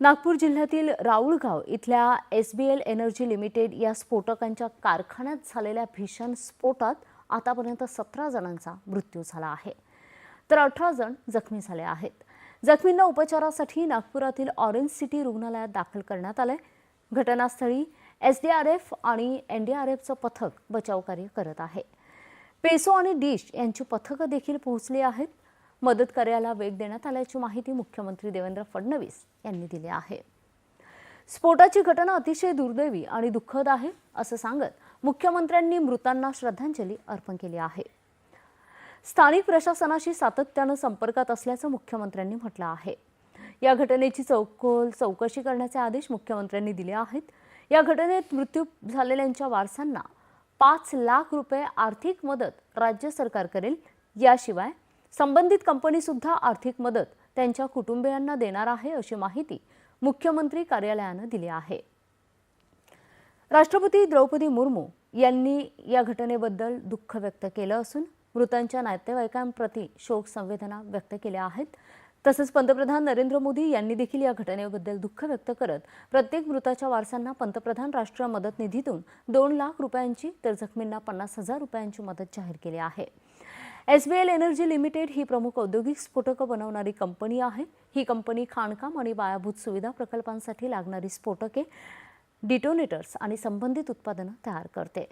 नागपूर जिल्ह्यातील राऊळगाव इथल्या SBL energy limited या स्फोटकांच्या कारखान्यात झालेल्या भीषण स्फोटात आतापर्यंत 17 जणांचा मृत्यू झाला आहे, तर 18 जण जखमी झाले आहेत। जखमींना उपचारासाठी नागपुरातील ऑरेंज सिटी रुग्णालयात दाखल करण्यात आले। घटनास्थळी SDRF आणि NDRFचं पथक बचाव कार्य करत आहे। पेसो आणि डिश यांची पथकं देखील पोहोचली आहेत। मदत कार्याला वेग देण्यात आल्याची माहिती मुख्यमंत्री देवेंद्र फडणवीस यांनी दिली आहे। स्फोटाची घटना अतिशय दुर्दैवी आणि दुःखद आहे असं सांगत मुख्यमंत्र्यांनी मृतांना श्रद्धांजली अर्पण केली आहे। स्थानिक प्रशासनाशी सातत्याने संपर्कात असल्याचं मुख्यमंत्र्यांनी म्हटलं आहे। या घटनेची चौकशी करण्याचे आदेश मुख्यमंत्र्यांनी दिले आहेत। या घटनेत मृत्यू झालेल्यांच्या वारसांना 5 लाख रुपये आर्थिक मदत राज्य सरकार करेल। याशिवाय संबंधित कंपनी सुद्धा आर्थिक मदत त्यांच्या कुटुंबियांना देणार आहे अशी माहिती मुख्यमंत्री कार्यालयाने दिली आहे। राष्ट्रपती द्रौपदी मुर्मू यांनी या घटनेबद्दल दुःख व्यक्त केलं असून मृतांच्या नातेवाईकांप्रती शोक संवेदना व्यक्त केल्या आहेत। तसेच पंतप्रधान नरेंद्र मोदी यांनी देखील या घटनेबद्दल दुःख व्यक्त करत प्रत्येक मृताच्या वारसांना पंतप्रधान राष्ट्रीय मदत निधीतून 2 लाख रुपयांची तर जखमींना 50,000 रुपयांची मदत जाहीर केली आहे। SBL एनर्जी लिमिटेड ही प्रमुख औद्योगिक स्फोटकं बनवणारी कंपनी आहे। ही कंपनी खाणकाम आणि पायाभूत सुविधा प्रकल्पांसाठी लागणारी स्फोटके, डिटोनेटर्स आणि संबंधित उत्पादनं तयार करते।